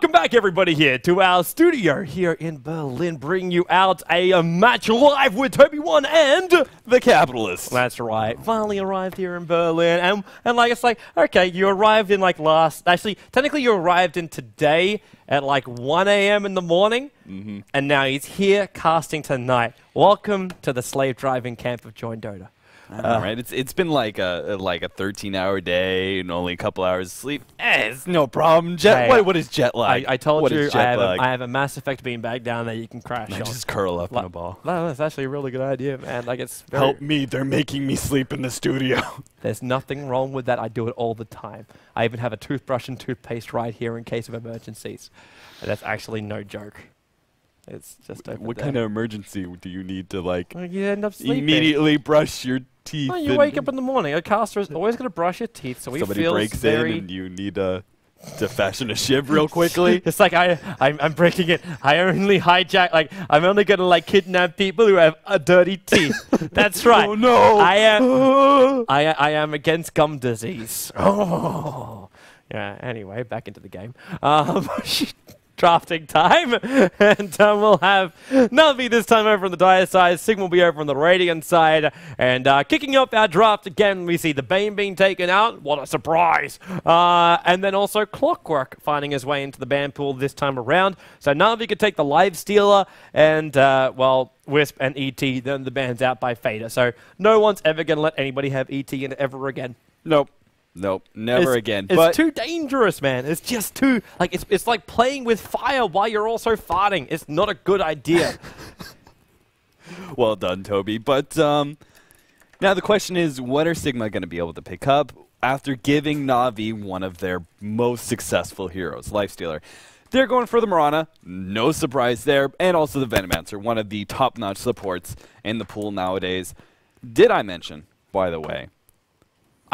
Welcome back, everybody, here to our studio here in Berlin, bringing you out a match live with Toby1 and the Capitalist. That's right. Finally arrived here in Berlin, and like it's like, okay, you arrived in like actually, technically you arrived in today at like 1 a.m. in the morning, and now he's here casting tonight. Welcome to the slave driving camp of Join Dota. Right, it's been like a 13-hour day and only a couple hours of sleep. It's no problem. What is jet lag? I told you I have a Mass Effect beanbag down there you can crash on. Just curl up in a ball. No, that's actually a really good idea, man. Like it's help me! They're making me sleep in the studio. There's nothing wrong with that. I do it all the time. I even have a toothbrush and toothpaste right here in case of emergencies. And that's actually no joke. It's just over What there. kind of emergency do you need to like? Well, you end up sleeping. Immediately brush your teeth. Well, you wake up in the morning. A caster is always going to brush your teeth, so somebody breaks in and you need to fashion a shiv real quickly. It's like I'm breaking it. I only hijack. Like I'm only going to like kidnap people who have dirty teeth. That's right. Oh no! I am against gum disease. Oh. Yeah. Anyway, back into the game. Drafting time, and we'll have Navi this time over on the Dire side, Sigma will be over on the Radiant side, and kicking up our draft again, we see the Bane being taken out. What a surprise! And then also Clockwork finding his way into the ban pool this time around. So Navi could take the Live Stealer, and well, Wisp and ET, then the ban's out by Fader. So no one's ever going to let anybody have ET in ever again. Nope. Nope, never again. It's too dangerous, man. It's just too, like, it's like playing with fire while you're also farting. It's not a good idea. Well done, Toby. But now the question is, what are Sigma going to be able to pick up after giving Navi one of their most successful heroes, Lifestealer? They're going for the Mirana, no surprise there, and also the Venomancer, one of the top-notch supports in the pool nowadays. Did I mention, by the way?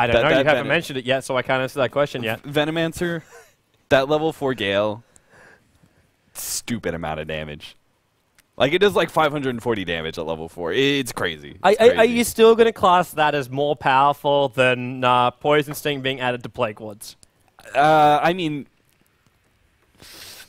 I don't know. You haven't mentioned it yet, so I can't answer that question yet. Venomancer, that level 4 Gale, stupid amount of damage. Like, it does like 540 damage at level 4. It's crazy. Are you still going to class that as more powerful than Poison Sting being added to Plague Woods? I mean,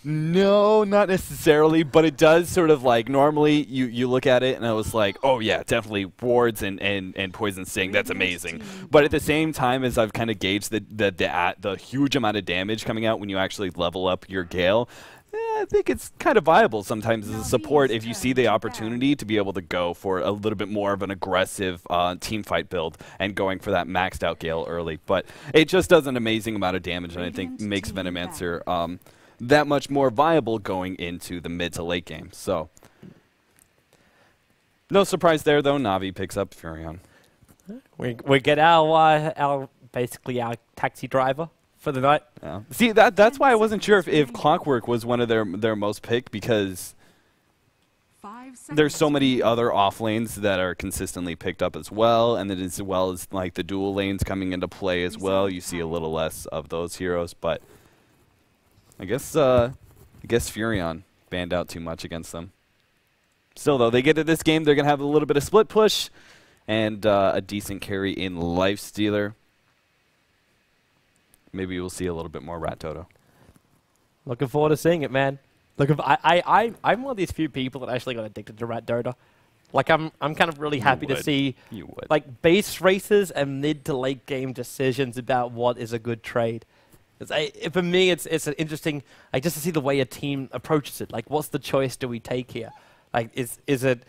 no, not necessarily, but it does sort of like, normally you look at it and I was like, oh yeah, definitely wards and Poison Sting, that's amazing. But at the same time, as I've kind of gauged the huge amount of damage coming out when you actually level up your Gale, I think it's kind of viable sometimes as a support if you see the opportunity to be able to go for a little bit more of an aggressive team fight build and going for that maxed out Gale early. But it just does an amazing amount of damage, and I think makes Venomancer that much more viable going into the mid to late game. So no surprise there, though. Navi picks up Furion. We get our basically our taxi driver for the night. Yeah. See, that's why I wasn't sure if Clockwork was one of their most picked, because there's so many other off lanes that are consistently picked up as well, and then as well as like the dual lanes coming into play as well. You see a little less of those heroes, but I guess Furion banned out too much against them. Still, though, they get to this game, they're going to have a little bit of split push and a decent carry in Lifestealer. Maybe we'll see a little bit more Rat Toto. Looking forward to seeing it, man. I'm one of these few people that actually got addicted to Rat Dota. Like I'm kind of really happy to see like base races and mid to late game decisions about what is a good trade. For me, it's an interesting, like, just to see the way a team approaches it. Like, what's the choice do we take here? Like, is it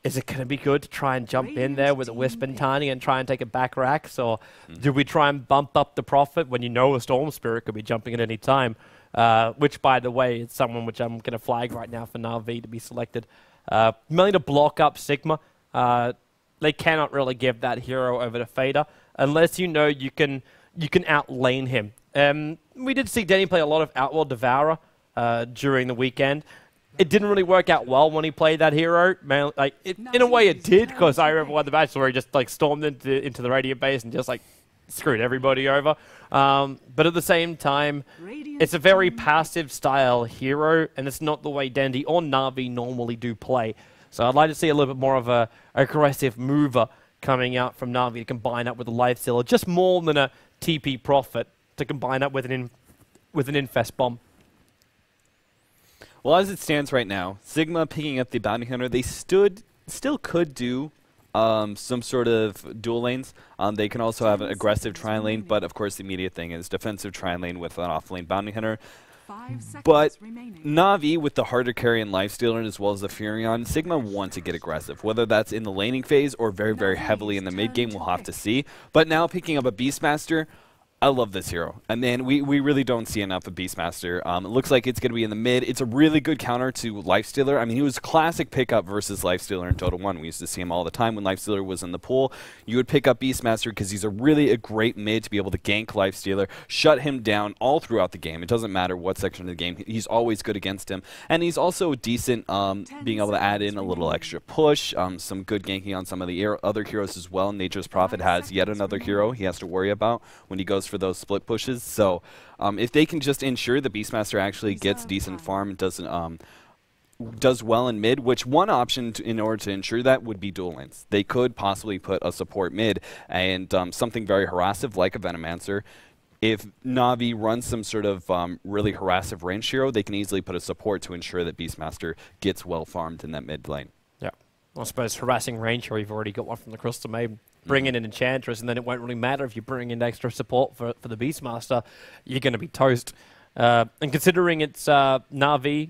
going to be good to try and jump in there with a Wisp and Tiny and try and take a back racks, or do we try and bump up the profit when you know a Storm Spirit could be jumping at any time? Which, by the way, is someone which I'm going to flag right now for Na'Vi to be selected. Mainly to block up Sigma. They cannot really give that hero over to Fader unless you know you can outlane him. We did see Denny play a lot of Outworld Devourer during the weekend. It didn't really work out well when he played that hero. Man, like in a way it did, because I remember one of the matches where he just like stormed into the Radiant base and just like screwed everybody over. But at the same time, it's a very passive style hero, and it's not the way Dandy or Na'Vi normally do play. So I'd like to see a little bit more of a aggressive mover coming out from Na'Vi to combine up with a Lifestealer, just more than a TP Prophet to combine up with an Infest Bomb. Well, as it stands right now, Sigma picking up the Bounty Hunter, they still could do some sort of dual lanes. They can also have an aggressive tri-lane, but of course the immediate thing is defensive tri-lane with an off-lane Bounty Hunter. But Na'Vi with the harder carry and Lifestealer as well as the Furion, Sigma want to get aggressive. Whether that's in the laning phase or very, very heavily in the mid game, we'll have to see. But now picking up a Beastmaster, I love this hero. And then we really don't see enough of Beastmaster. It looks like it's going to be in the mid. It's a really good counter to Lifestealer. I mean, he was classic pickup versus Lifestealer in Dota 1. We used to see him all the time when Lifestealer was in the pool. You would pick up Beastmaster because he's a great mid to be able to gank Lifestealer, shut him down all throughout the game. It doesn't matter what section of the game. He's always good against him. And he's also decent being able to add in a little extra push, some good ganking on some of the other heroes as well. Nature's Prophet has yet another hero he has to worry about when he goes for those split pushes. So if they can just ensure the Beastmaster actually gets decent farm and does well in mid, which one option in order to ensure that would be dual lanes. They could possibly put a support mid and something very harassive like a Venomancer. If Na'Vi runs some sort of really harassive range hero, they can easily put a support to ensure that Beastmaster gets well farmed in that mid lane. Yeah. I suppose harassing range hero, you've already got one from the Crystal Maiden. Bring in an Enchantress, and then it won't really matter if you bring in extra support for the Beastmaster. You're going to be toast. And considering it's Na'Vi,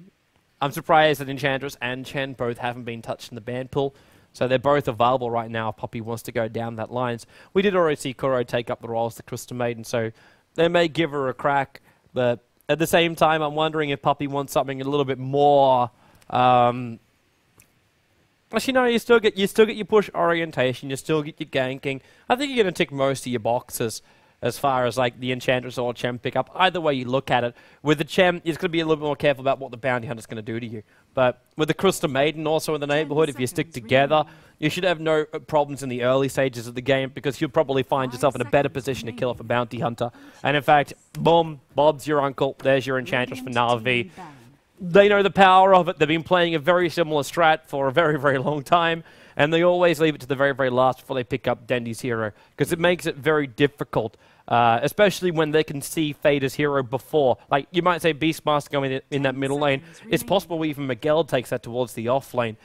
I'm surprised that Enchantress and Chen both haven't been touched in the ban pool. So they're both available right now if Poppy wants to go down that lines. We did already see Kuro take up the role as the Crystal Maiden, so they may give her a crack. But at the same time, I'm wondering if Poppy wants something a little bit more... Actually, no, you still get your push orientation, you still get your ganking. I think you're going to tick most of your boxes as far as like the Enchantress or Chem pickup. Either way you look at it. With the Chem, you're going to be a little bit more careful about what the Bounty Hunter's going to do to you. But with the Crystal Maiden also in the neighborhood, if you stick together, you should have no problems in the early stages of the game because you'll probably find yourself in a better position to kill off a Bounty Hunter. And in fact, boom, Bob's your uncle. There's your Enchantress for Na'Vi. They know the power of it. They've been playing a very similar strat for a very, very long time, and they always leave it to the very, very last before they pick up Dendy's hero, because it makes it very difficult, especially when they can see Fader's hero before. Like, you might say Beastmaster going in that middle lane. It's possible even Miguel takes that towards the off lane,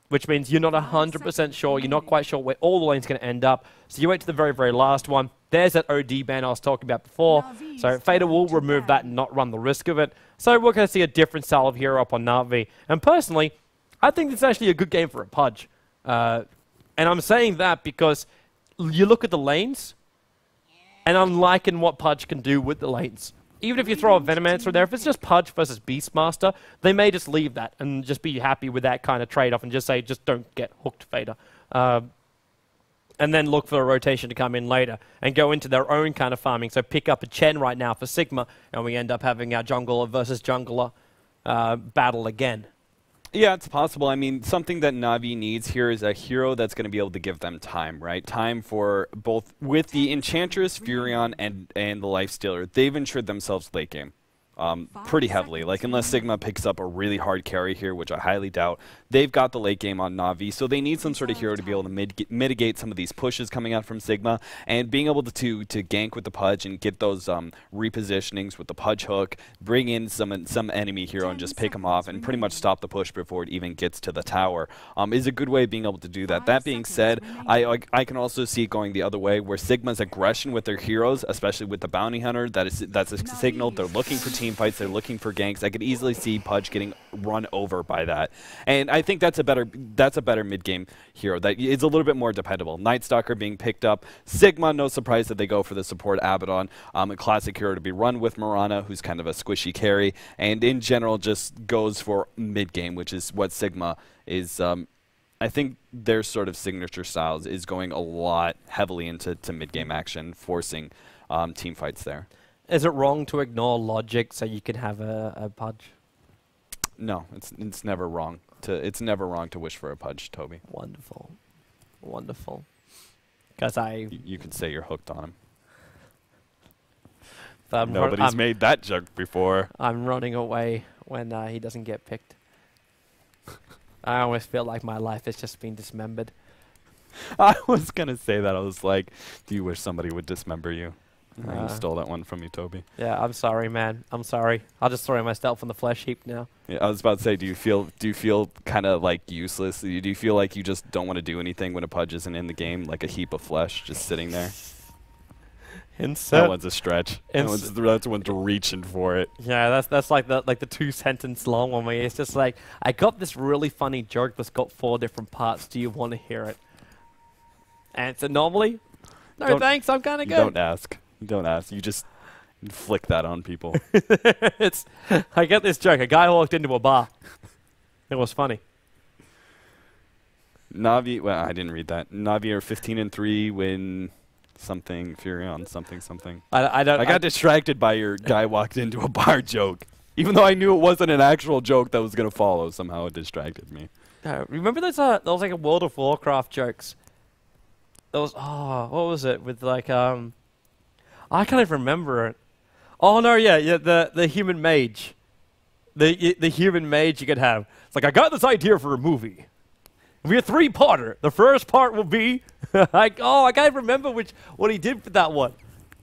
which means you're not 100% sure. You're not quite sure where all the lane's going to end up, so you wait to the very, very last one. There's that OD ban I was talking about before, so Fader will remove that and not run the risk of it. So we're going to see a different style of hero up on Na'Vi. And personally, I think it's actually a good game for a Pudge. And I'm saying that because you look at the lanes, and I'm liking what Pudge can do with the lanes. Even if you throw a Venomancer there, if it's just Pudge versus Beastmaster, they may just leave that and just be happy with that kind of trade-off and just say, just don't get hooked, Fader. And then look for a rotation to come in later and go into their own kind of farming. So pick up a Chen right now for Sigma, and we end up having our jungler versus jungler battle again. Yeah, it's possible. I mean, something that Na'Vi needs here is a hero that's going to be able to give them time, right? Time for both with the Enchantress, Furion, and the Lifestealer. They've ensured themselves late game. Pretty heavily. Like, unless Sigma picks up a really hard carry here, which I highly doubt, they've got the late game on Na'Vi, so they need some sort of hero to be able to mitigate some of these pushes coming out from Sigma, and being able to gank with the Pudge and get those repositionings with the Pudge hook, bring in some enemy hero and just pick them off and pretty much stop the push before it even gets to the tower, is a good way of being able to do that. That being said, I can also see it going the other way, where Sigma's aggression with their heroes, especially with the Bounty Hunter, that's a signal. They're looking for team fights, they're looking for ganks. I could easily see Pudge getting run over by that, and I think that's a better mid-game hero that is a little bit more dependable. Nightstalker being picked up. Sigma, no surprise that they go for the support Abaddon, a classic hero to be run with Mirana, who's kind of a squishy carry, and in general just goes for mid-game, which is what Sigma is. I think their sort of signature styles is going a lot heavily into mid-game action, forcing team fights there. Is it wrong to ignore logic so you can have a Pudge? No, it's never wrong. It's never wrong to wish for a Pudge, Toby. Wonderful. Wonderful. Because You can say you're hooked on him. But Nobody's made that joke before. I'm running away when he doesn't get picked. I always feel like my life has just been dismembered. I was going to say that. I was like, do you wish somebody would dismember you? You stole that one from me, Toby. Yeah, I'm sorry, man. I'm sorry. I'll just throw myself on the flesh heap now. Yeah, I was about to say, do you feel kind of like useless? Do you feel like you just don't want to do anything when a Pudge isn't in the game, like a heap of flesh just sitting there? That one's a stretch. That one's reaching for it. Yeah, that's like the 2-sentence long one where it's just like, I got this really funny joke that's got 4 different parts. Do you want to hear it? Answer normally, no thanks, I'm kind of good. Don't ask. Don't ask. You just flick that on people. I get this joke. A guy walked into a bar. It was funny. Na'Vi, well, I didn't read that. Na'Vi are 15-3 when something Furion something. I got distracted by your guy walked into a bar joke. Even though I knew it wasn't an actual joke that was going to follow, somehow it distracted me. Remember those like a World of Warcraft jokes? Those what was it with like I can't even remember it. Oh no, yeah, the human mage, the human mage you could have. It's like, I got this idea for a movie. It'll be a 3-parter. The first part will be like, I can't remember what he did for that one.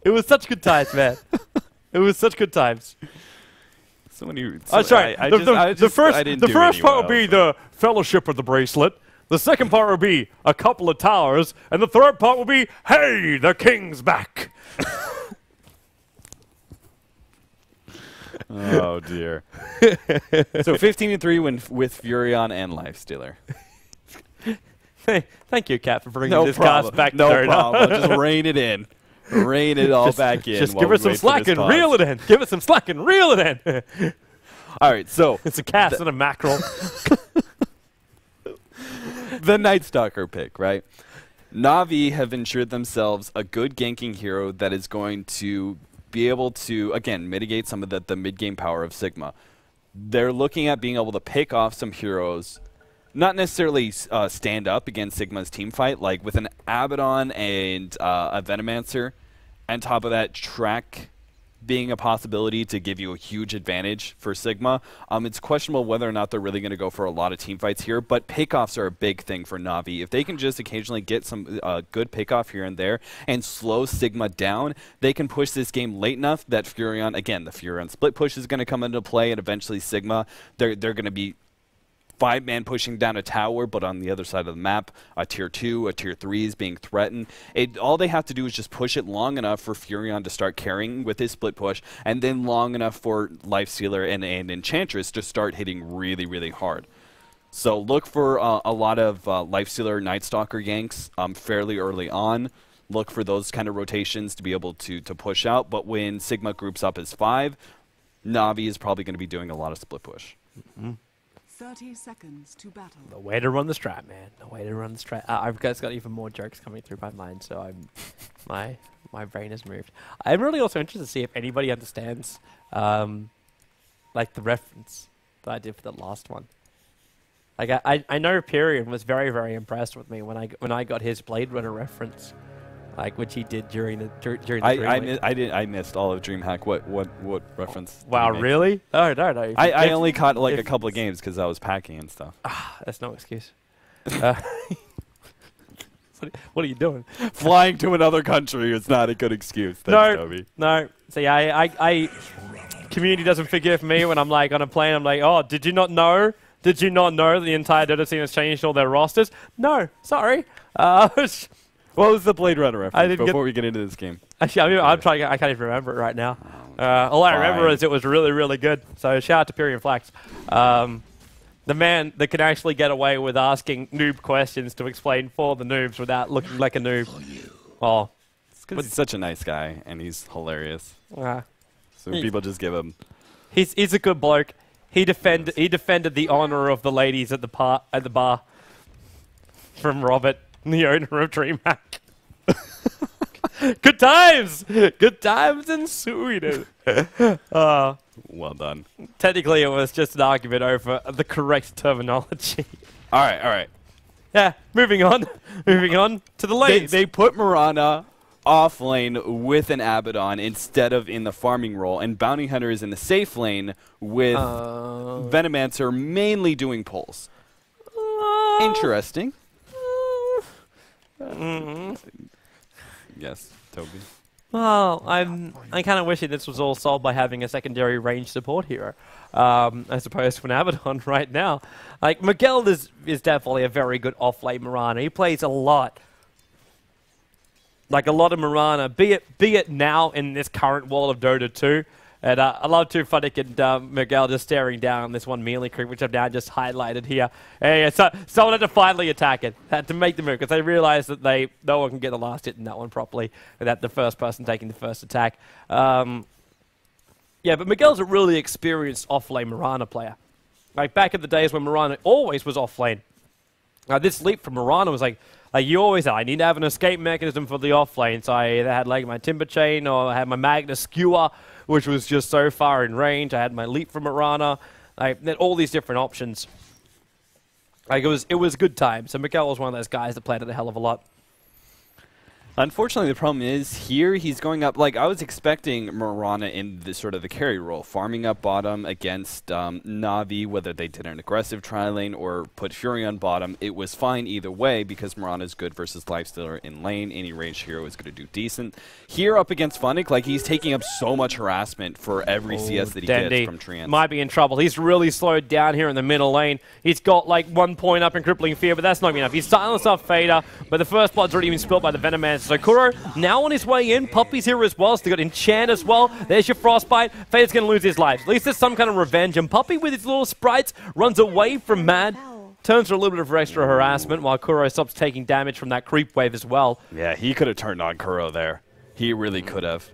It was such good times, man. It was such good times. So when you, sorry, the first part will be the Fellowship of the Bracelet. The second part will be a couple of towers, and the third part will be, hey, the king's back. Oh dear. So 15-3 with Furion and Lifestealer. Thank you, Cat, for bringing this cast back. No problem. Just rein it in. Rein it all back in. Just give us some slack and reel it in. Give us some slack and reel it in. All right, so it's a cast and a mackerel. The Night Stalker pick, right? Na'Vi have ensured themselves a good ganking hero that is going to be able to, again, mitigate some of the mid-game power of Sigma. They're looking at being able to pick off some heroes, not necessarily stand up against Sigma's team fight, like with an Abaddon and a Venomancer, on top of that, Track being a possibility to give you a huge advantage for Sigma. It's questionable whether or not they're really going to go for a lot of team fights here, but pickoffs are a big thing for Na'Vi. If they can just occasionally get some good pickoff here and there and slow Sigma down, they can push this game late enough that Furion, again, the Furion split push is going to come into play, and eventually Sigma, they're going to be 5-man pushing down a tower, but on the other side of the map, a tier 2, a tier 3 is being threatened. All they have to do is just push it long enough for Furion to start carrying with his split push, and then long enough for Lifestealer and Enchantress to start hitting really, really hard. So look for a lot of Lifestealer Night Stalker ganks fairly early on. Look for those kind of rotations to be able to push out, but when Sigma groups up as 5, Na'Vi is probably going to be doing a lot of split push. 30 seconds to battle. The way to run the strat, man. The way to run the strat. I've got even more jokes coming through my mind, so my brain has moved. I'm really also interested to see if anybody understands, like the reference that I did for the last one. Like I know Pyrion was very, very impressed with me when I got his Blade Runner reference. Like, which he did during the I missed all of DreamHack. What reference? Wow, really? Oh no. I only caught like a couple of games because I was packing and stuff. That's no excuse. What are you doing? Flying to another country is not a good excuse. Thanks, Toby. No. See, I community doesn't forgive me when I'm like on a plane. I'm like, oh, did you not know? Did you not know that the entire Dota scene has changed all their rosters? No, sorry. What was the Blade Runner reference before we get into this game? Actually, I can't even remember it right now. All I remember is it was really, really good. So shout out to Pyrion Flax. The man that can actually get away with asking noob questions to explain for the noobs without looking like a noob. Oh, because he's such a nice guy and he's hilarious. So people just give him. He's a good bloke. He defended the honor of the ladies at the bar from Robert, the owner of DreamHack. Good times! Good times in Sweden. Well done. Technically, it was just an argument over the correct terminology. All right. Yeah, moving on. Moving on to the lanes. They put Mirana off lane with an Abaddon instead of in the farming role, and Bounty Hunter is in the safe lane with Venomancer mainly doing pulls. Interesting. Yes, Toby. Well, I'm kind of wishing this was all solved by having a secondary range support hero, as opposed to an Abaddon right now. Like, Miguel is definitely a very good off-lane Mirana. He plays a lot. Like, a lot of Mirana, be it now in this current world of Dota 2. And I love too Funnick and Miguel just staring down this one melee creep, which I've now just highlighted here. Hey, so someone had to finally attack it, had to make the move, because they realized that no one can get the last hit in that one properly without the first person taking the first attack. Yeah, but Miguel's a really experienced off-lane Mirana player. Like, back in the days when Mirana always was off-lane. This leap from Mirana was like you always said, I need to have an escape mechanism for the off-lane, so I either had like my Timber Chain or I had my Magnus Skewer, which was just so far in range. I had my leap from Mirana. I had all these different options. Like, it was a good time. So Miguel was one of those guys that played it a hell of a lot. Unfortunately, the problem is here he's going up. Like, I was expecting Mirana in the sort of the carry role, farming up bottom against Na'Vi, whether they did an aggressive tri-lane or put Fury on bottom. It was fine either way because Mirana is good versus Lifestealer in lane. Any ranged hero is going to do decent. Here up against Funnick, like, he's taking up so much harassment for every CS that he gets from Treants. Might be in trouble. He's really slowed down here in the middle lane. He's got like 1 point up in Crippling Fear, but that's not enough. He's silenced off Fader, but the first blood's already been spilled by the Venomancer. So Kuro now on his way in. Puppy's here as well, so they got Enchant as well. There's your Frostbite. Fader's going to lose his life. At least there's some kind of revenge. And Puppy with his little sprites runs away from Mad. Turns for a little bit of extra harassment while Kuro stops taking damage from that creep wave as well. Yeah, he could have turned on Kuro there. He really could have.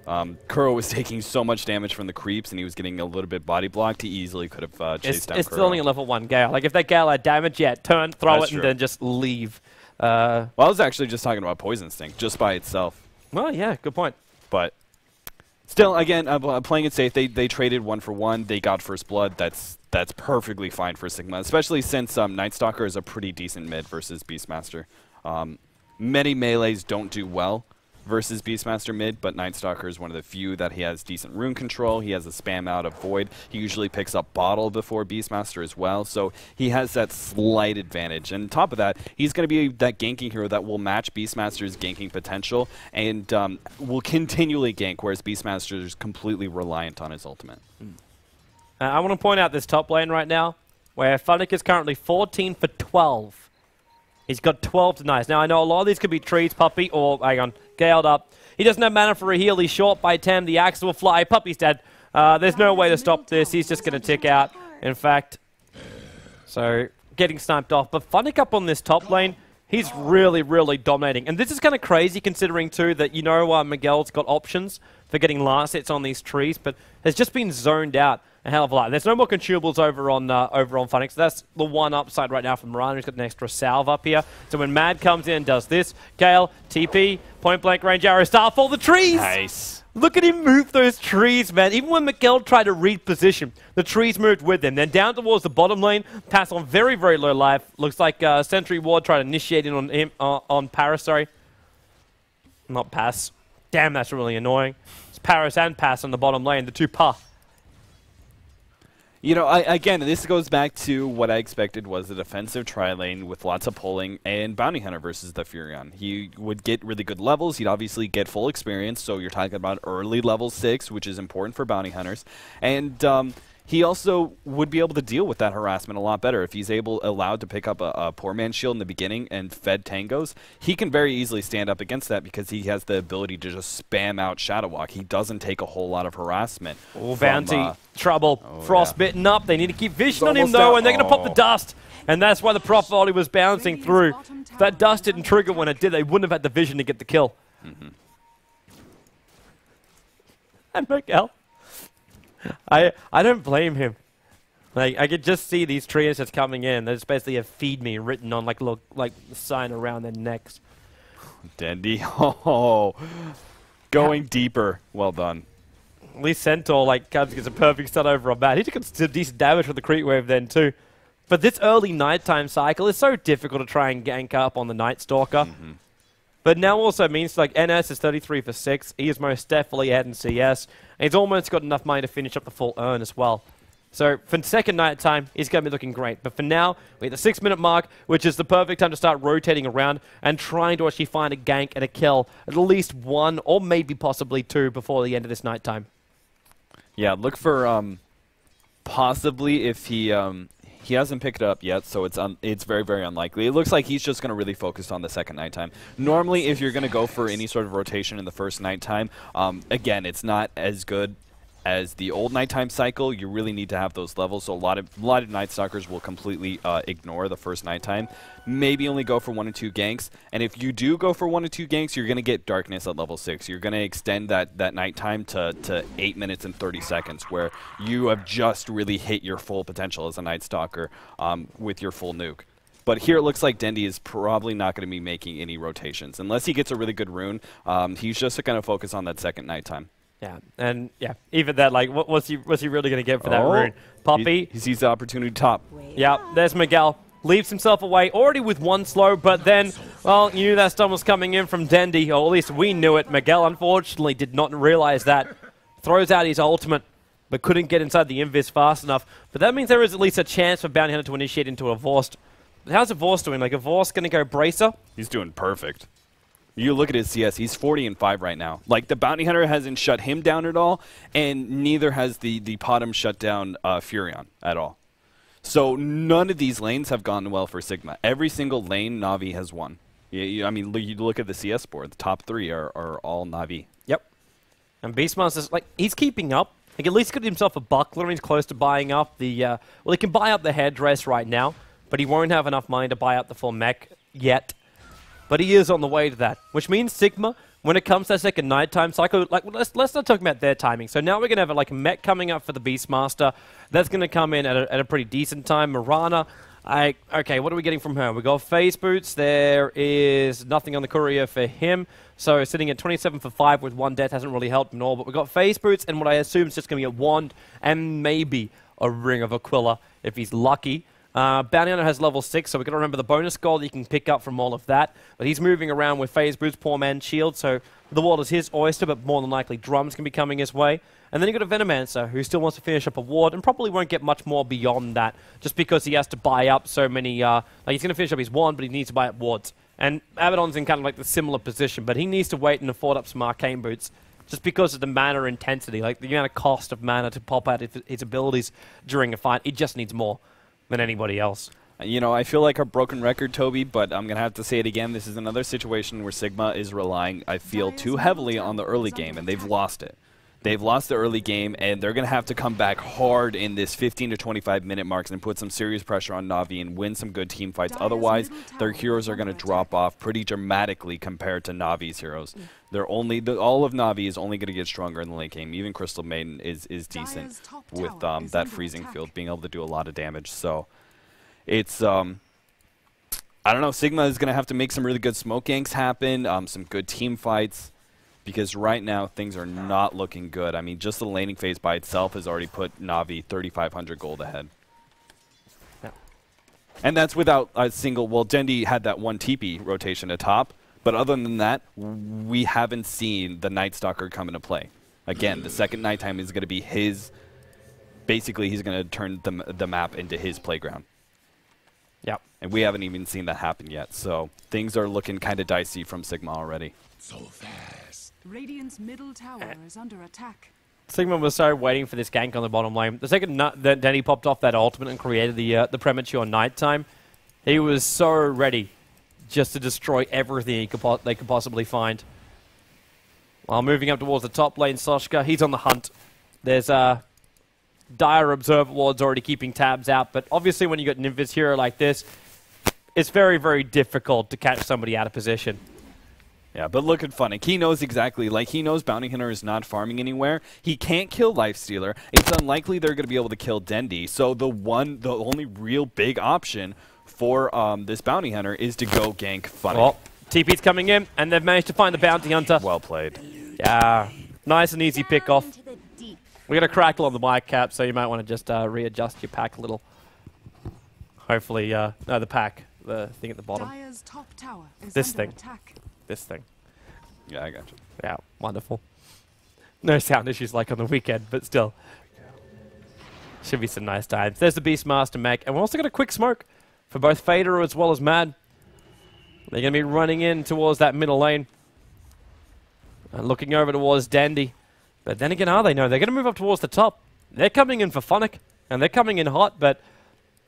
Kuro was taking so much damage from the creeps, and he was getting a little bit body blocked. He easily could have chased down Kuro. It's still only a level 1 Gale. Like, if that Gale had damage, yeah, turn, throw it, and then just leave. Well, I was actually just talking about Poison Sting, just by itself. Well, yeah, good point. But still, again, I'm playing it safe. They traded 1 for 1. They got first blood. That's perfectly fine for Sigma, especially since Night Stalker is a pretty decent mid versus Beastmaster. Many melees don't do well versus Beastmaster mid, but Night Stalker is one of the few that he has decent rune control. He has a spam out of Void. He usually picks up Bottle before Beastmaster as well, so he has that slight advantage. And on top of that, he's going to be that ganking hero that will match Beastmaster's ganking potential and will continually gank, whereas Beastmaster is completely reliant on his ultimate. I want to point out this top lane right now, where Funnick is currently 14 for 12. He's got 12 denies. Now, I know a lot of these could be trees, Puppy, or, hang on, Galed up. He doesn't have mana for a heal. He's short by 10. The axe will fly. Puppy's dead. There's no way to stop this. He's just going to tick out, in fact. So, getting sniped off. But Funnick up on this top lane, he's really, really dominating. And this is kind of crazy considering, too, that, you know, Miguel's got options for getting last hits on these trees, but has just been zoned out a hell of a lot. There's no more consumables over on Funnick, so that's the one upside right now from Mirana. He's got an extra salve up here. So when Mad comes in and does this, Gale, TP, point blank range arrow, Starfall, the trees! Nice. Look at him move those trees, man. Even when Miguel tried to reposition, the trees moved with him. Then down towards the bottom lane, pass on very, very low life. Looks like Sentry Ward tried to initiate in on him, on Paris, sorry. Not Pass. Damn, that's really annoying. It's Paris and Pass on the bottom lane, the two pa. You know, again, this goes back to what I expected was a defensive tri-lane with lots of pulling and Bounty Hunter versus the Furion. He would get really good levels. He'd obviously get full experience, so you're talking about early level 6, which is important for Bounty Hunters. And he also would be able to deal with that harassment a lot better. If he's allowed to pick up a poor man's shield in the beginning and fed tangos, he can very easily stand up against that because he has the ability to just spam out Shadow Walk. He doesn't take a whole lot of harassment. Oh, Bounty, trouble. Frostbitten up. They need to keep vision on him, though, and they're going to pop the dust. And that's why the Prof volley was bouncing through. If that dust didn't trigger when it did, they wouldn't have had the vision to get the kill. And Miguel. I don't blame him. Like, I could just see these trees just coming in. There's basically a "feed me" written on like the sign around their necks. Dandy, oh, going deeper. Well done. At least Centaur gets a perfect start over on Matt. He took some decent damage from the creep wave then too. But this early nighttime cycle is so difficult to try and gank up on the Night Stalker. But now also means NS is 33 for 6. He is most definitely ahead in CS. And he's almost got enough money to finish up the full earn as well. So for second night time, he's going to be looking great. But for now, we're at the 6-minute mark, which is the perfect time to start rotating around and trying to actually find a gank and a kill, at least one or maybe possibly two before the end of this night time. Yeah, look for possibly if he hasn't picked it up yet, so it's very, very unlikely. It looks like he's just going to really focus on the second nighttime. Normally, if you're going to go for any sort of rotation in the first nighttime, again, it's not as good as the old nighttime cycle. You really need to have those levels, so a lot of Night Stalkers will completely ignore the first nighttime. Maybe only go for 1 or 2 ganks, and if you do go for 1 or 2 ganks, you're going to get darkness at level 6. You're going to extend that nighttime to 8 minutes and 30 seconds, where you have just really hit your full potential as a Night Stalker with your full nuke. But here it looks like Dendi is probably not going to be making any rotations. Unless he gets a really good rune, he's just going to focus on that second nighttime. Yeah, and yeah, even that, like, what's he really going to get for that rune? Poppy. He sees the opportunity top. Yeah, there's Miguel. Leaves himself away, already with 1 slow, but then, well, you knew that stun was coming in from Dendi, or at least we knew it. Miguel, unfortunately, did not realize that. Throws out his ultimate, but couldn't get inside the invis fast enough. But that means there is at least a chance for Bounty Hunter to initiate into a Vorst. But how's a Vorst doing? Like, a Vorst going to go Bracer? He's doing perfect. You look at his CS, he's 40-5 right now. Like, the Bounty Hunter hasn't shut him down at all, and neither has the Potom shut down Furion at all. So none of these lanes have gone well for Sigma. Every single lane, Na'Vi has won. I mean, you look at the CS board, the top 3 are all Na'Vi. Yep. And Beastmaster's, like, he's keeping up. Like, at least got himself a buckler, and he's close to buying up the, well, he can buy up the headdress right now, but he won't have enough money to buy up the full mech yet. But he is on the way to that, which means Sigma, when it comes to that second nighttime cycle, like, let's not talk about their timing. So now we're going to have like a mech coming up for the Beastmaster. That's going to come in at a pretty decent time. Mirana, okay, what are we getting from her? We got Phase Boots. There is nothing on the courier for him. So sitting at 27 for 5 with 1 death hasn't really helped him at all. But we got Phase Boots, and what I assume is just going to be a wand and maybe a Ring of Aquila if he's lucky. Bounty Hunter has level 6, so we've got to remember the bonus gold you can pick up from all of that. But he's moving around with Phase Boots, Poor Man's Shield, so the wall is his oyster, but more than likely drums can be coming his way. And then you've got a Venomancer, who still wants to finish up a ward, and probably won't get much more beyond that, just because he has to buy up so many, like he's going to finish up his wand, but he needs to buy up wards. And Abaddon's in kind of like the similar position, but he needs to wait and afford up some Arcane Boots, just because of the mana intensity, like the amount of cost of mana to pop out his abilities during a fight. He just needs more than anybody else. You know, I feel like a broken record, Toby, but I'm going to have to say it again. This is another situation where Sigma is relying, I feel, too heavily on the early game, and they've lost it. They've lost the early game, and they're going to have to come back hard in this 15 to 25-minute marks and put some serious pressure on Na'Vi and win some good team fights. Otherwise, their heroes are going to drop off pretty dramatically compared to Na'Vi's heroes. They're all of Na'Vi is only going to get stronger in the late game. Even Crystal Maiden is decent with that freezing field, being able to do a lot of damage. So it's, I don't know, Sigma is going to have to make some really good smoke ganks happen, some good team fights. Because right now, things are not looking good. I mean, just the laning phase by itself has already put Na'Vi 3,500 gold ahead. Yeah. And that's without a single... Well, Dendi had that 1 TP rotation atop. But other than that, we haven't seen the Night Stalker come into play. Again, the second nighttime is going to be his... Basically, he's going to turn the map into his playground. Yep. And we haven't even seen that happen yet. So things are looking kind of dicey from Sigma already. So fast. Radiant's middle tower is under attack. Sigma was so waiting for this gank on the bottom lane. The second that Dendi popped off that ultimate and created the premature nighttime, he was so ready just to destroy everything they could possibly find. While moving up towards the top lane, Soshka, he's on the hunt. There's dire observer wards already keeping tabs out, but obviously when you got an Invis hero like this, it's very, very difficult to catch somebody out of position. Yeah, but look at Funnick. He knows exactly, like, he knows Bounty Hunter is not farming anywhere. He can't kill Lifestealer. It's unlikely they're going to be able to kill Dendi. So the only real big option for this Bounty Hunter is to go gank Funnick. Well, TP's coming in, and they've managed to find the Bounty Hunter. Well played. Yeah, nice and easy pick off. We got a crackle on the mic cap, so you might want to just readjust your pack a little. Hopefully, no, the pack, the thing at the bottom. Dire's top tower is This under thing. attack. This thing. Yeah, I got you. Yeah, wonderful. No sound issues like on the weekend, but still. Should be some nice times. There's the Beastmaster mech, and we're also got a quick smoke for both Fader as well as Mad. They're going to be running in towards that middle lane. And looking over towards Dandy. But then again, are they? No, they're going to move up towards the top. They're coming in for Funnick, and they're coming in hot, but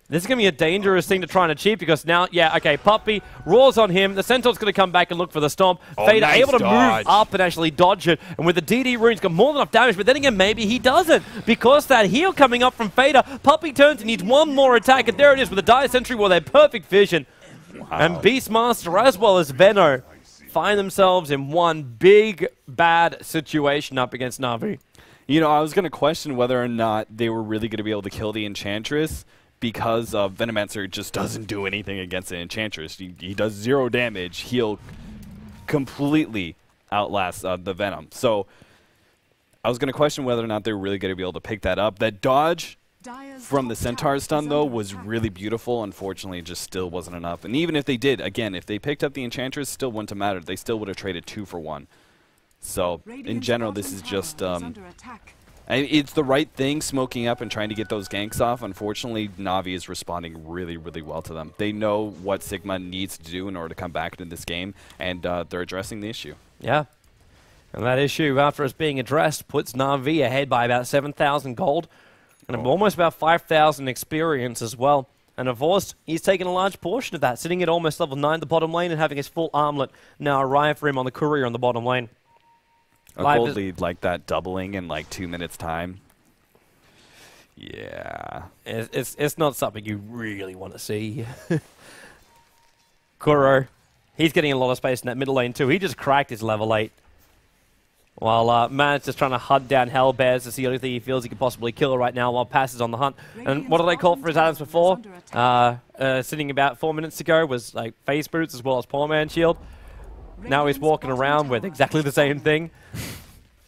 this is going to be a dangerous thing to try and achieve because now, yeah, okay, Puppy roars on him. The Centaur's going to come back and look for the Stomp. Fader nice able to dodge. move up and actually dodge it. And with the DD rune, he's got more than enough damage, but then again, maybe he doesn't. Because that heal coming up from Fader, Puppy turns and needs one more attack, and there it is with the Dire Sentry with their perfect vision. Wow. And Beastmaster as well as Venno find themselves in one big, bad situation up against Na'Vi. You know, I was going to question whether or not they were really going to be able to kill the Enchantress because Venomancer just doesn't do anything against the Enchantress. He does 0 damage. He'll completely outlast the Venom. So I was going to question whether or not they were really going to be able to pick that up. That dodge from the Centaur stun, though, was really beautiful. Unfortunately, it just still wasn't enough. And even if they did, again, if they picked up the Enchantress, still wouldn't have mattered. They still would have traded 2 for 1. So, in general, this is just... it's the right thing, smoking up and trying to get those ganks off. Unfortunately, Na'Vi is responding really, really well to them. They know what Sigma needs to do in order to come back into this game, and they're addressing the issue. Yeah. And that issue, after it's being addressed, puts Na'Vi ahead by about 7,000 gold and almost about 5,000 experience as well. And of course, he's taken a large portion of that, sitting at almost level 9 the bottom lane and having his full armlet now arrive for him on the courier on the bottom lane. A gold lead like that doubling in like 2 minutes time. Yeah. It's not something you really want to see. Kuro, he's getting a lot of space in that middle lane too. He just cracked his level 8. While Man's just trying to hunt down Hellbears to see the only thing he feels he could possibly kill right now while Pass is on the hunt. And what did I call for his items before? Sitting about 4 minutes ago was like face boots as well as poor man shield. Now he's walking around with exactly the same thing.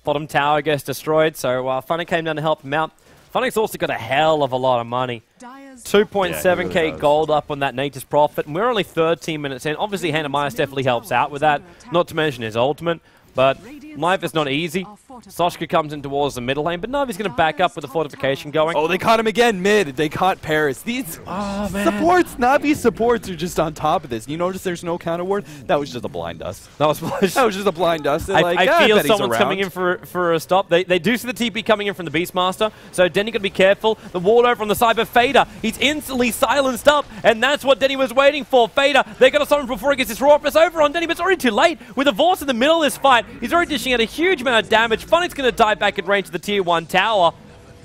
Bottom tower gets destroyed, so Funnick came down to help him out. Funnick's also got a hell of a lot of money. 2.7k gold up on that Nature's Prophet, and we're only 13 minutes in. Obviously, Hanamias definitely helps out with that, not to mention his ultimate. But life is not easy. Soshka comes in towards the middle lane, but Navi's going to back up with the fortification going. Oh, they caught him again mid. They caught Paris. These supports, Navi supports are just on top of this. You notice there's no counter ward? That was just a blind dust. That was just a blind dust. I feel someone's coming in for a stop. They do see the TP coming in from the Beastmaster, so Denny got to be careful. The ward over on the side of Fader. He's instantly silenced up, and that's what Denny was waiting for. Fader, they're going to summon before he gets his raw press over on Denny, but it's already too late. With the Vorce in the middle of this fight, he's already dishing out a huge amount of damage. Funnick's going to die back in range of the tier 1 tower.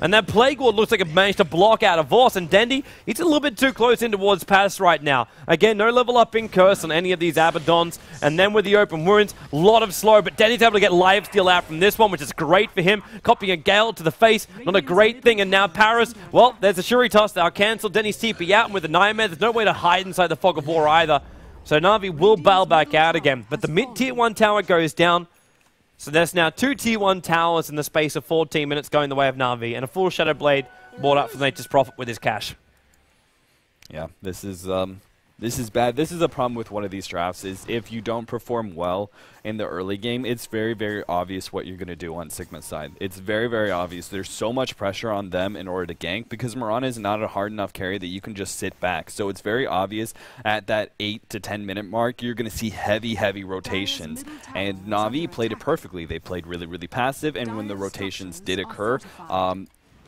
And that Plague Ward looks like it managed to block out a Vorce, and Dendy, he's a little bit too close in towards Pass right now. Again, no level up in Curse on any of these Abaddons, and then with the open wounds, a lot of slow, but Denny's able to get lifesteal out from this one, which is great for him. Copying a Gale to the face, not a great thing, and now Paris, well, there's a Shuri toss, they'll cancel Denny's TP out, and with the Nightmare, there's no way to hide inside the Fog of War either. So Na'Vi will bail back out again, but the mid-tier 1 tower goes down. So there's now 2 tier 1 towers in the space of 14 minutes going the way of Na'Vi, and a full Shadow Blade bought up for Nature's Prophet with his cash. Yeah, this is bad. This is a problem with one of these drafts, is if you don't perform well in the early game, it's very, very obvious what you're going to do on Sigma's side. It's very, very obvious. There's so much pressure on them in order to gank, because Mirana is not a hard enough carry that you can just sit back. So it's very obvious at that 8 to 10 minute mark, you're going to see heavy, heavy rotations. And Na'Vi played it perfectly. They played really, really passive, and when the rotations did occur,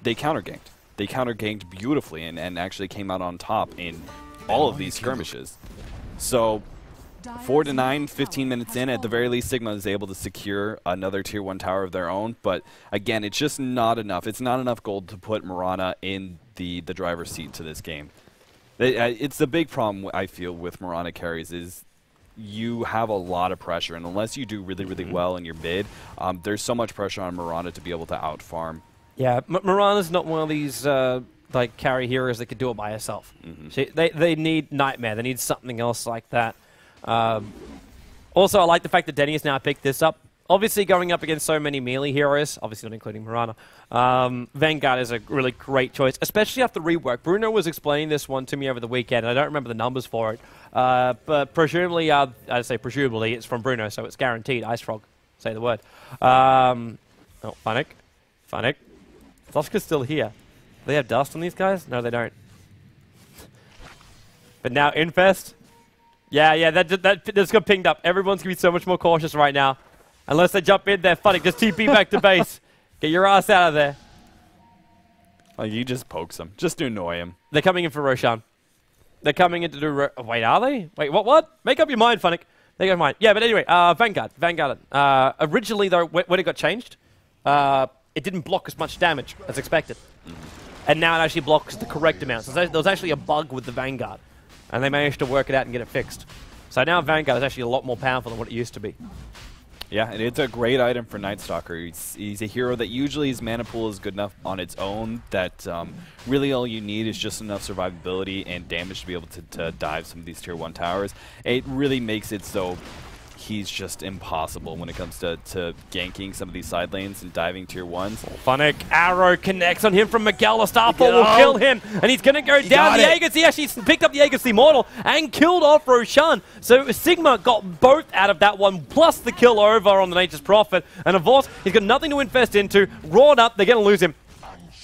they counter-ganked. They counter-ganked beautifully and actually came out on top in all of these skirmishes. So 4 to 9, 15 minutes in, at the very least, Sigma is able to secure another tier 1 tower of their own. But again, it's just not enough. It's not enough gold to put Mirana in the driver's seat to this game. It's the big problem I feel with Mirana carries is you have a lot of pressure, and unless you do really, really well in your mid, there's so much pressure on Mirana to be able to out-farm. Yeah, Mirana's not one of these like carry heroes that could do it by herself. They need Nightmare. They need something else like that. Also, I like the fact that Denny has now picked this up. Obviously, going up against so many melee heroes, obviously not including Mirana, Vanguard is a really great choice, especially after rework. Bruno was explaining this one to me over the weekend, and I don't remember the numbers for it. But presumably, I say presumably, it's from Bruno, so it's guaranteed. Ice Frog, say the word. Oh, Funnick. Soshka's still here. they have dust on these guys? No, they don't. But now Infest. Yeah, that just got pinged up. Everyone's going to be so much more cautious right now. Unless they jump in there, Funny, just TP back to base. Get your ass out of there. Like, he just pokes him, just to annoy him. They're coming in for Roshan. They're coming in to do... wait, are they? Wait, what? Make up your mind, Funnick. Make up your mind. Yeah, but anyway, Vanguard. Originally, though, when it got changed, it didn't block as much damage as expected. And now it actually blocks the correct amount. So there was actually a bug with the Vanguard. And they managed to work it out and get it fixed. So now Vanguard is actually a lot more powerful than what it used to be. Yeah, and it's a great item for Night Stalker. He's a hero that usually his mana pool is good enough on its own that really all you need is just enough survivability and damage to be able to dive some of these tier 1 towers. It really makes it so he's just impossible when it comes to ganking some of these side lanes and diving tier 1s. Funnick, arrow connects on him from Miguel. A Starfall will kill him, and he's going to go down. The Aegis, he actually picked up the Aegis Immortal and killed off Roshan. So Sigma got both out of that one, plus the kill over on the Nature's Prophet. And of course, he's got nothing to invest into. Roared up, they're going to lose him.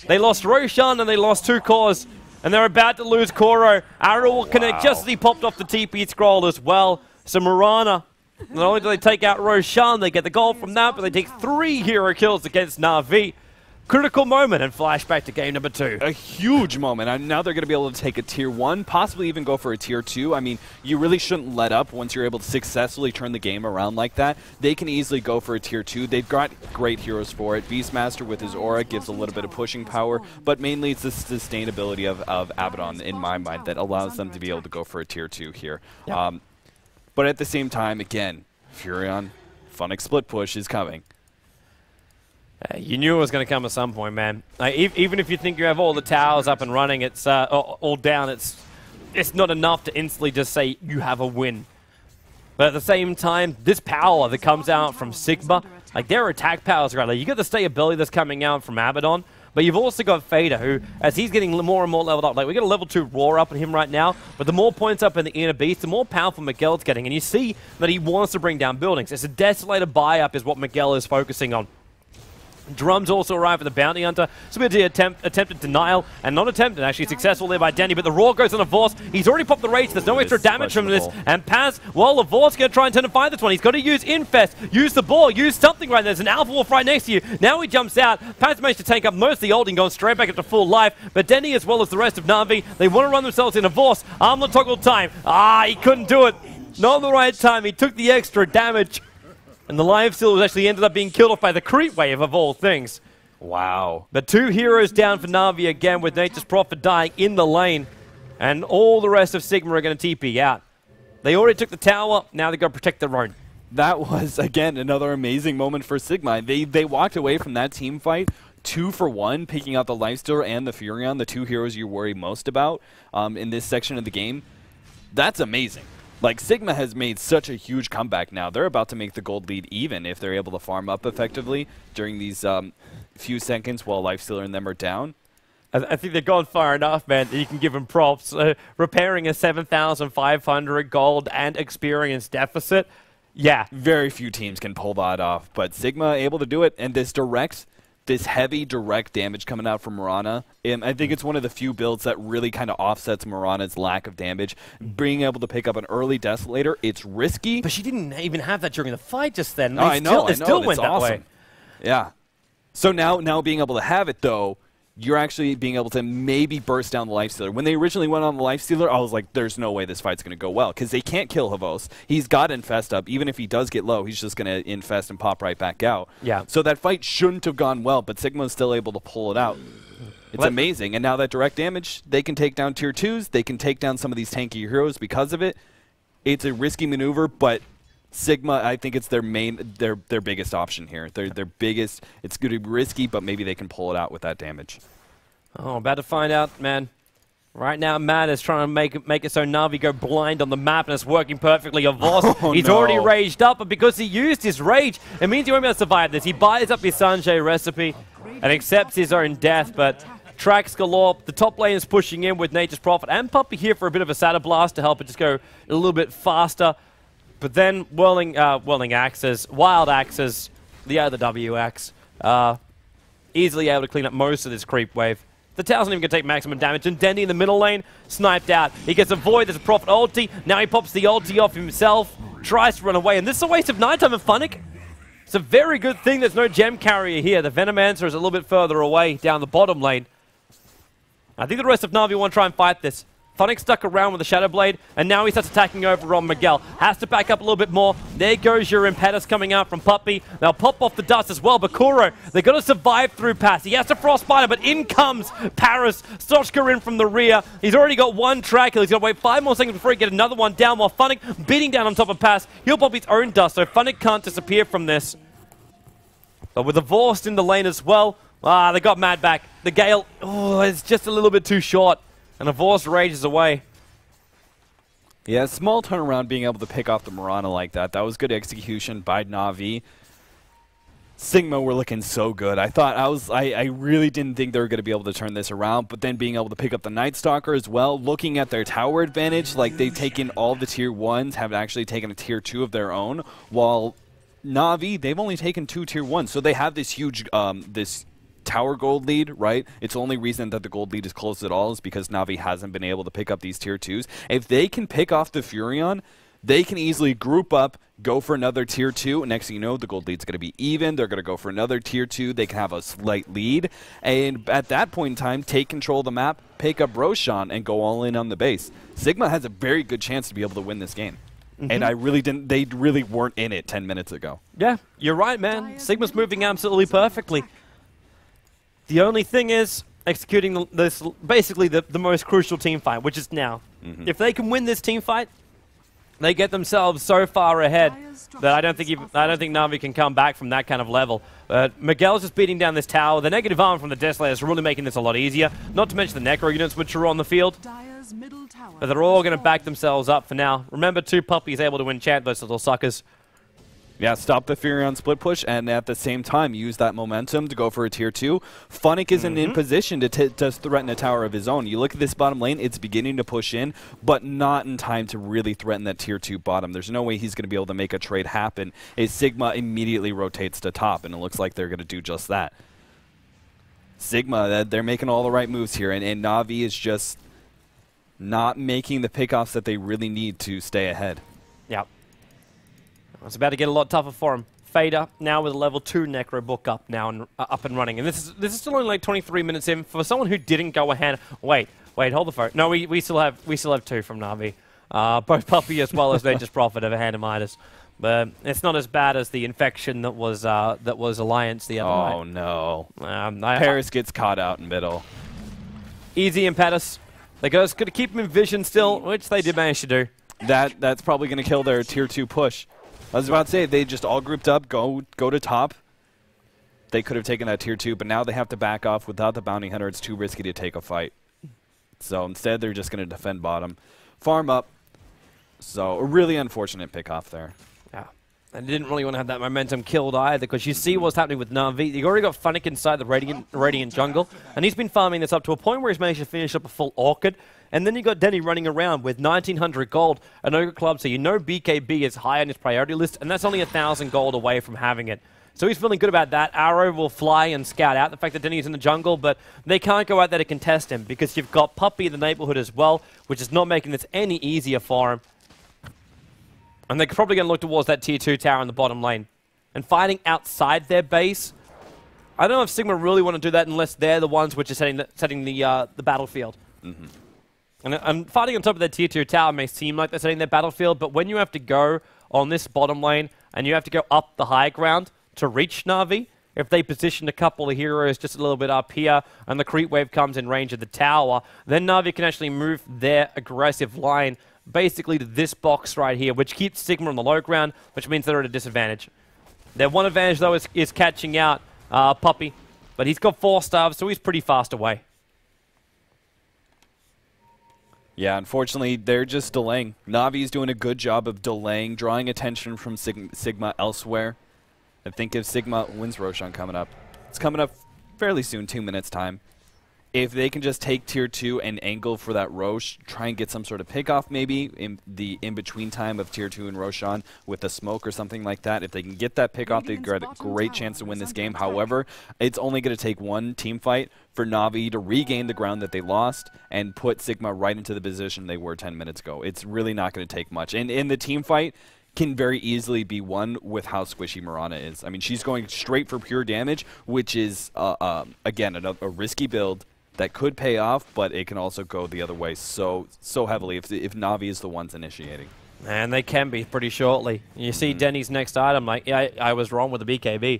They lost Roshan and they lost 2 cores, and they're about to lose Koro. Arrow will connect just as he popped off the TP scroll as well. So Mirana, not only do they take out Roshan, they get the gold from that, but they take 3 hero kills against Na'Vi. Critical moment and flashback to game number 2. A huge moment. And now they're going to be able to take a tier 1, possibly even go for a tier 2. I mean, you really shouldn't let up once you're able to successfully turn the game around like that. They can easily go for a tier 2. They've got great heroes for it. Beastmaster with his aura gives a little bit of pushing power, but mainly it's the sustainability of Abaddon in my mind that allows them to be able to go for a tier 2 here. Yep. But at the same time, again, Furion, Funnick split push is coming. You knew it was going to come at some point, man. Even if you think you have all the towers up and running, it's all down, it's not enough to instantly just say you have a win. But at the same time, this power that comes out from Sigma, like their attack power is great. You got the stability that's coming out from Abaddon, but you've also got Fader, who, as he's getting more and more leveled up, like we got a level 2 Roar up in him right now, but the more points up in the Inner Beast, the more powerful Miguel's getting, and you see that he wants to bring down buildings. It's a Desolator buy-up is what Miguel is focusing on. Drums also arrive for the Bounty Hunter. So we attempted denial, and not attempted, actually successful there by Danny, but the Roar goes on Lavorce. He's already popped the Rage, there's no extra damage from this, and Paz, well, Lavorce going to try and turn and find this one. He's got to use Infest, use the ball, use something right there. There's an Alpha Wolf right next to you. Now he jumps out. Paz managed to take up most of the ult and going straight back up to full life, but Danny as well as the rest of Na'Vi, they want to run themselves in Lavorce. Armlet toggle time. He couldn't do it. Not in the right time. He took the extra damage, and the Lifesteal was actually ended up being killed off by the creep wave of all things. Wow. But 2 heroes down for Na'Vi again with Nature's Prophet dying in the lane. And all the rest of Sigma are going to TP out. They already took the tower, now they've got to protect their own. That was, again, another amazing moment for Sigma. They walked away from that team fight 2 for 1, picking out the Lifestealer and the Furion, the 2 heroes you worry most about in this section of the game. That's amazing. Like, Sigma has made such a huge comeback now. They're about to make the gold lead even if they're able to farm up effectively during these few seconds while Lifestealer and them are down. I think they've gone far enough, man, that you can give them props. Repairing a 7,500 gold and experience deficit, yeah. Very few teams can pull that off, but Sigma able to do it, and this heavy direct damage coming out from Mirana. I think it's one of the few builds that really kind of offsets Mirana's lack of damage. Being able to pick up an early Desolator, it's risky. But she didn't even have that during the fight just then. I know. It still went that way. Yeah. So now being able to have it, though, you're actually being able to maybe burst down the Lifestealer. When they originally went on the Lifestealer, I was like, there's no way this fight's going to go well, because they can't kill Havos. He's got Infest up. Even if he does get low, he's just going to Infest and pop right back out. Yeah. So that fight shouldn't have gone well, but Sigma's still able to pull it out. It's amazing. And now that direct damage, they can take down tier 2s. They can take down some of these tanky heroes because of it. It's a risky maneuver, but Sigma, I think it's their biggest option here. Their biggest. It's going to be risky, but maybe they can pull it out with that damage. Oh, about to find out, man. Right now, Matt is trying to make it so Na'Vi go blind on the map, and it's working perfectly. Avos, he's already raged up, but because he used his rage, it means he won't be able to survive this. He buys up his Sanjay recipe and accepts his own death, but tracks galore. The top lane is pushing in with Nature's Prophet and Puppy here for a bit of a Satyr Blast to help it just go a little bit faster. But then Whirling Axes, Wild Axes, the other W axe, easily able to clean up most of this creep wave. The tower's not even going to take maximum damage, and Dendy in the middle lane, sniped out. He gets a void, there's a Prophet ulti, now he pops the ulti off himself, tries to run away, and this is a waste of nighttime of Funnick. It's a very good thing there's no gem carrier here. The Venomancer is a little bit further away down the bottom lane. I think the rest of Na'Vi want to try and fight this. Funnick stuck around with the Shadow Blade, and now he starts attacking over on Miguel. Has to back up a little bit more. There goes your Impetus coming out from Puppey. They'll pop off the dust as well, but Kuro, they've got to survive through Pass. He has to Frostbite, but in comes Paris. Stochka in from the rear. He's already got one track. He's got to wait 5 more seconds before he gets another one down, while Funnick beating down on top of Pass. He'll pop his own dust, so Funnick can't disappear from this. But with the Vorst in the lane as well, they got Mad back. The Gale, it's just a little bit too short. And a Vorst rages away. Yeah, small turnaround being able to pick off the Mirana like that. That was good execution by Na'Vi. Sigma were looking so good. I really didn't think they were going to be able to turn this around, but then being able to pick up the Night Stalker as well, looking at their tower advantage, like they've taken all the tier 1s, have actually taken a tier 2 of their own, while Na'Vi, they've only taken 2 tier 1s. So they have this huge, this tower gold lead, right? It's the only reason that the gold lead is close at all is because Na'Vi hasn't been able to pick up these tier 2s. If they can pick off the Furion, they can easily group up, go for another tier 2, and next thing you know, the gold lead's going to be even. They're going to go for another tier 2. They can have a slight lead, and at that point in time, take control of the map, pick up Roshan, and go all in on the base. Sigma has a very good chance to be able to win this game. And they really weren't in it 10 minutes ago. Yeah, you're right, man. Sigma's moving absolutely perfectly. The only thing is executing this, basically the most crucial team fight, which is now. If they can win this team fight, they get themselves so far ahead that I don't think Na'Vi can come back from that kind of level. Miguel's just beating down this tower. The negative armor from the Desolator is really making this a lot easier. Not to mention the Necro units which are on the field. But they're all going to back themselves up for now. Remember, 2 Puppies able to enchant those little suckers. Yeah, stop the Furion split push, and at the same time, use that momentum to go for a tier 2. Funnick isn't in position to threaten a tower of his own. You look at this bottom lane, it's beginning to push in, but not in time to really threaten that tier 2 bottom. There's no way he's going to be able to make a trade happen. As Sigma immediately rotates to top, and it looks like they're going to do just that. Sigma, they're making all the right moves here, and Na'Vi is just not making the pickoffs that they really need to stay ahead. Yep. It's about to get a lot tougher for him. Fader now with a level 2 Necro book up now and up and running. And this is still only like 23 minutes in for someone who didn't go ahead. Wait, hold the phone. No, we still have 2 from Na'Vi. Both Puppey as well as they just Prophet of a Handamitis. But it's not as bad as the infection that was Alliance the other night. Oh no. Paris gets caught out in middle. Easy Impetus. They're going to keep him in vision still, which they did manage to do. That's probably going to kill their tier 2 push. I was about to say, they just all grouped up, go to top. They could have taken that tier 2, but now they have to back off without the Bounty Hunter. It's too risky to take a fight. So instead, they're just going to defend bottom. Farm up. So a really unfortunate pick off there. Yeah. And didn't really want to have that momentum killed either, because you see what's happening with Na'Vi. You've already got Funnick inside the Radiant jungle, and he's been farming this up to a point where he's managed to finish up a full Orchid. And then you got Denny running around with 1,900 gold, an Ogre Club, so you know BKB is high on his priority list, and that's only 1,000 gold away from having it. So he's feeling good about that. Arrow will fly and scout out the fact that Denny's in the jungle, but they can't go out there to contest him, because you've got Puppey in the neighborhood as well, which is not making this any easier for him. And they're probably going to look towards that tier 2 tower in the bottom lane. And fighting outside their base, I don't know if Sigma really want to do that unless they're the ones which are setting the battlefield. And fighting on top of their tier 2 tower may seem like they're setting their battlefield, but when you have to go on this bottom lane and you have to go up the high ground to reach Na'Vi, if they position a couple of heroes just a little bit up here and the creep wave comes in range of the tower, then Na'Vi can actually move their aggressive line basically to this box right here, which keeps Sigma on the low ground, which means they're at a disadvantage. Their one advantage, though, is catching out Puppey, but he's got 4 stars, so he's pretty fast away. Yeah, unfortunately, they're just delaying. Na'Vi's doing a good job of delaying, drawing attention from Sigma elsewhere. I think if Sigma wins Roshan coming up, it's coming up fairly soon, 2 minutes time. if they can just take tier 2 and angle for that Rosh, try and get some sort of pickoff maybe in the in-between time of tier 2 and Roshan with a smoke or something like that. If they can get that pickoff, they've got a great chance to win this game. However, it's only going to take one team fight for Na'Vi to regain the ground that they lost and put Sigma right into the position they were 10 minutes ago. It's really not going to take much. And in the team fight, can very easily be won with how squishy Mirana is. I mean, she's going straight for pure damage, which is, again, a risky build that could pay off, but it can also go the other way so heavily if Na'Vi is the ones initiating. And they can be pretty shortly. You see Denny's next item, like, yeah, I was wrong with the BKB.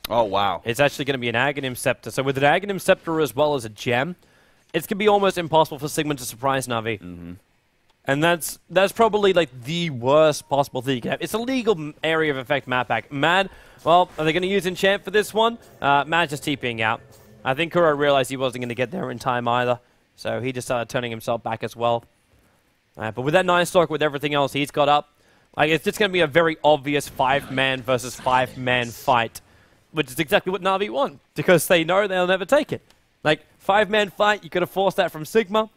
Oh, wow. It's actually going to be an Aghanim Scepter. So with an Aghanim Scepter as well as a gem, it's going to be almost impossible for Sigma to surprise Na'Vi. And that's probably like the worst possible thing you can have. It's a legal area of effect map pack. Mad, well, are they going to use enchant for this one? Mad's just TPing out. I think Kuro realized he wasn't going to get there in time either, so he just started turning himself back as well. But with that 9-stock, with everything else he's got up, like, it's just going to be a very obvious 5-man versus 5-man fight, which is exactly what Na'Vi want, because they know they'll never take it. Like, 5-man fight, you could have forced that from Sigma.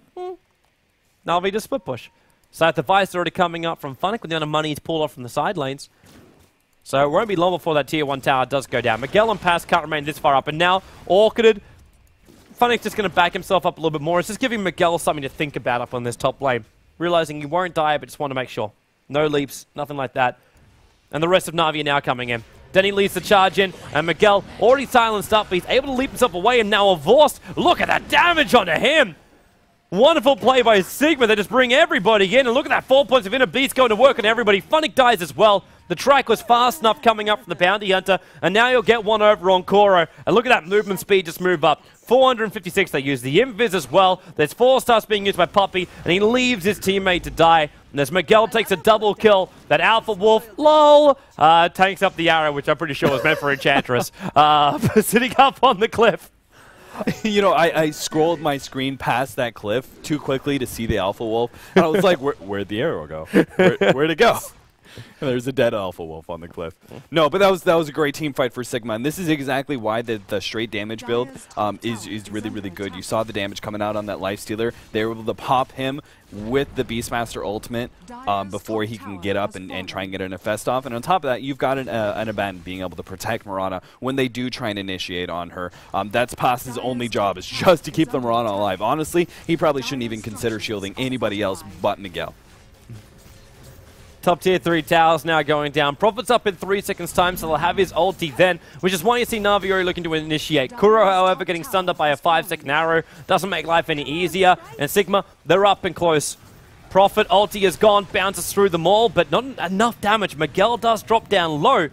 Na'Vi just split push. So the Vice already coming up from Funnick with the amount of money he's pulled off from the side lanes. So it won't be long before that tier 1 tower does go down. Miguel and Pass can't remain this far up. And now, Orchided, Funnick's just going to back himself up a little bit more. It's just giving Miguel something to think about up on this top lane. Realizing he won't die, but just want to make sure. No leaps, nothing like that. And the rest of Na'Vi are now coming in. Denny leads the charge in, and Miguel already silenced up, but he's able to leap himself away, and now Avorst, look at that damage onto him! Wonderful play by Sigma. They just bring everybody in, and look at that 4 points of Inner Beast going to work on everybody. Funnick dies as well. The track was fast enough coming up from the Bounty Hunter, and now you'll get one over on Koro. And look at that movement speed just move up. 456, they use the Invis as well. There's 4 stars being used by Puppey, and he leaves his teammate to die. And as Miguel takes a double kill, that Alpha Wolf, lol, tanks up the arrow, which I'm pretty sure was meant for Enchantress, sitting up on the cliff. You know, I scrolled my screen past that cliff too quickly to see the Alpha Wolf, and I was like, where'd the arrow go? Where'd it go? And there's a dead Alpha Wolf on the cliff. No, but that was a great team fight for Sigma, and this is exactly why the straight damage build is really, really good. You saw the damage coming out on that Lifestealer. They were able to pop him with the Beastmaster ultimate before he can get up and try and get an Infest off. And on top of that, you've got an Aban being able to protect Mirana when they do try and initiate on her. That's Pass's only job, is just to keep the Mirana alive. Honestly, he probably shouldn't even consider shielding anybody else but Miguel. Top tier 3 towers now going down. Prophet's up in 3 seconds time, so they'll have his ulti then, which is why you see Na'Vi already looking to initiate. Kuro, however, getting stunned up by a 5-second arrow doesn't make life any easier. And Sigma, they're up and close. Prophet ulti is gone, bounces through them all, but not enough damage. Miguel does drop down low,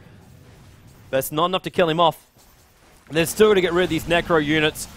but it's not enough to kill him off. They're still going to get rid of these Necro units.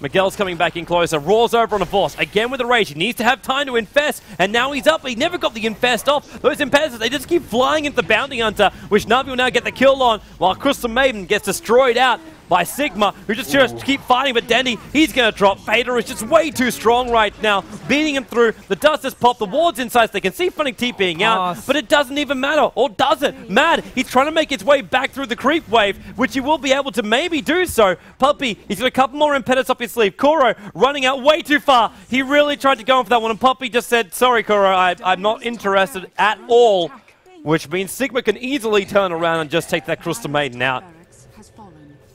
Miguel's coming back in closer. Roars over on a Force. Again with the rage. He needs to have time to infest. And now he's up. He never got the infest off. Those infestors, they just keep flying into the Bounty Hunter, which Na'Vi will now get the kill on, while Crystal Maiden gets destroyed out by Sigma, who just keep fighting. But Dendy, he's going to drop. Vader is just way too strong right now, beating him through. The dust has popped. The ward's inside, so they can see Funnick TPing out, but it doesn't even matter. Or does it? Mad, he's trying to make his way back through the creep wave, which he will be able to maybe do so. Puppey, he's got a couple more impetus up his sleeve. Kuro running out way too far. He really tried to go in for that one, and Puppey just said, sorry, Kuro, I'm not interested at all, which means Sigma can easily turn around and just take that Crystal Maiden out.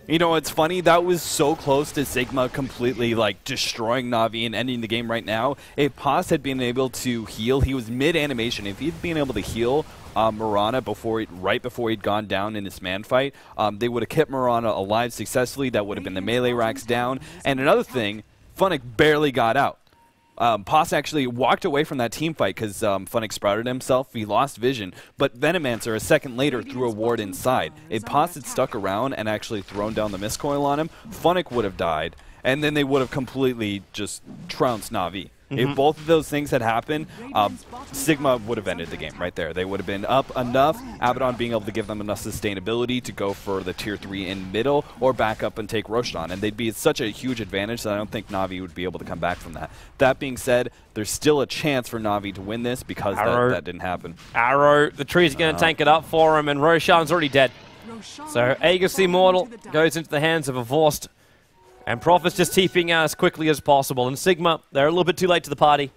You know, it's funny, that was so close to Sigma completely, like, destroying Na'Vi and ending the game right now. If Paz had been able to heal, he was mid-animation. If he'd been able to heal Mirana right before he'd gone down in this man fight, they would have kept Mirana alive successfully. That would have been the melee racks down. And another thing, Funnick barely got out. Paz actually walked away from that team fight because Funnick sprouted himself. He lost vision, but Venomancer a second later threw a ward inside. If Paz had stuck around and actually thrown down the Mistcoil on him, Funnick would have died, and then they would have completely just trounced Na'Vi. If both of those things had happened, Sigma would have ended the game right there. They would have been up enough, Abaddon being able to give them enough sustainability to go for the tier 3 in middle or back up and take Roshan. And they'd be at such a huge advantage that I don't think Na'Vi would be able to come back from that. That being said, there's still a chance for Na'Vi to win this because that didn't happen. Arrow, the tree's going to tank it up for him, and Roshan's already dead. So Aegis Immortal goes into the hands of a Vorst. And Prophet's just TPing out as quickly as possible. And Sigma, they're a little bit too late to the party.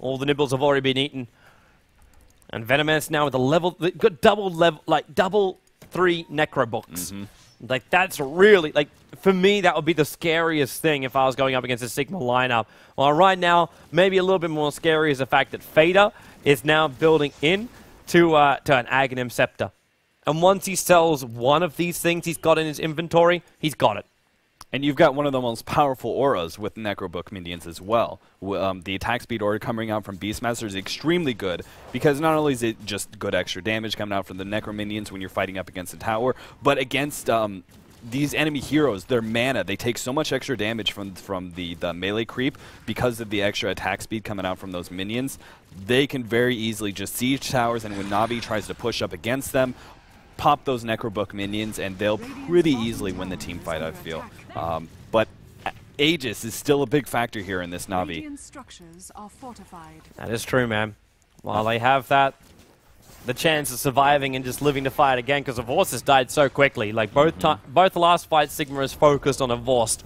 All the nibbles have already been eaten. And Venomance now with a level, got double 3 Necro books. Like, that's really, like, for me, that would be the scariest thing if I was going up against a Sigma lineup. Well, right now, maybe a little bit more scary is the fact that Fader is now building in to an Aghanim Scepter. And once he sells one of these things he's got in his inventory, he's got it. And you've got one of the most powerful auras with Necrobook minions as well. The attack speed aura coming out from Beastmaster is extremely good because not only is it just good extra damage coming out from the Necro minions when you're fighting up against a tower, but against these enemy heroes, their mana, they take so much extra damage from the melee creep because of the extra attack speed coming out from those minions. They can very easily just siege towers, and when Na'Vi tries to push up against them, pop those Necrobook minions, and they'll pretty easily win the team fight, I feel. But Aegis is still a big factor here in this Na'Vi. That is true, man. While they have that, the chance of surviving and just living to fight again, because Vorst has died so quickly. Like, both the last fights, Sigma is focused on a Vorst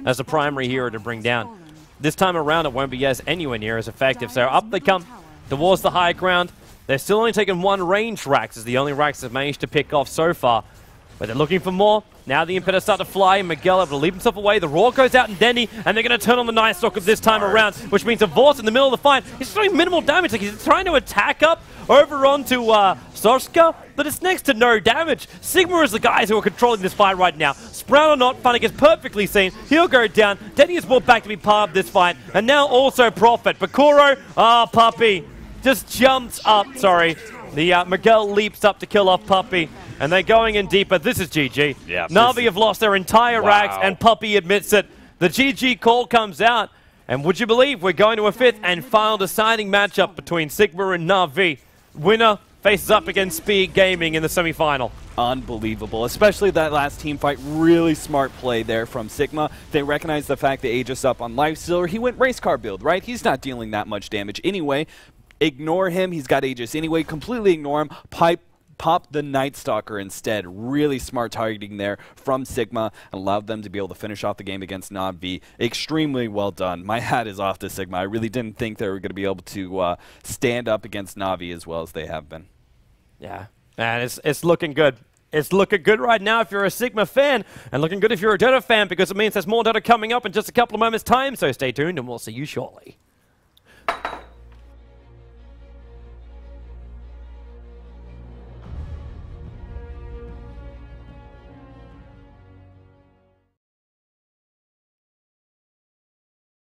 as the primary hero to bring down. This time around, it won't be anywhere near as effective. So up they come towards the high ground. They're still only taking one range Rax, as the only Rax they've managed to pick off so far. But they're looking for more. Now the Impetus start to fly, Miguel able to leap himself away. The Roar goes out in Denny, and they're going to turn on the Night Stalker this time around, which means a Vorst in the middle of the fight. He's doing minimal damage. Like, he's trying to attack up over onto Sorska, but it's next to no damage. Sigma is the guys who are controlling this fight right now. Sprout or not, Funnick is perfectly seen. He'll go down. Denny is brought back to be part of this fight, and now also Prophet. Bakuro, Puppy, just jumps up, sorry. The Miguel leaps up to kill off Puppy, and they're going in deeper. This is GG. Yeah, Na'Vi have lost their entire Rags, and Puppy admits it. The GG call comes out, and would you believe we're going to a 5th and final deciding matchup between Sigma and Na'Vi. Winner faces up against Speed Gaming in the semi-final. Unbelievable, especially that last team fight. Really smart play there from Sigma. They recognize the fact that Aegis up on Lifestealer. He went race car build, right? He's not dealing that much damage anyway. Ignore him. He's got Aegis anyway. Completely ignore him. Pop the Night Stalker instead. Really smart targeting there from Sigma. Allowed them to be able to finish off the game against Na'Vi. Extremely well done. My hat is off to Sigma. I really didn't think they were going to be able to stand up against Na'Vi as well as they have been. Yeah, and it's looking good. It's looking good right now if you're a Sigma fan, and looking good if you're a Dota fan, because it means there's more Dota coming up in just a couple of moments' time, so stay tuned and we'll see you shortly.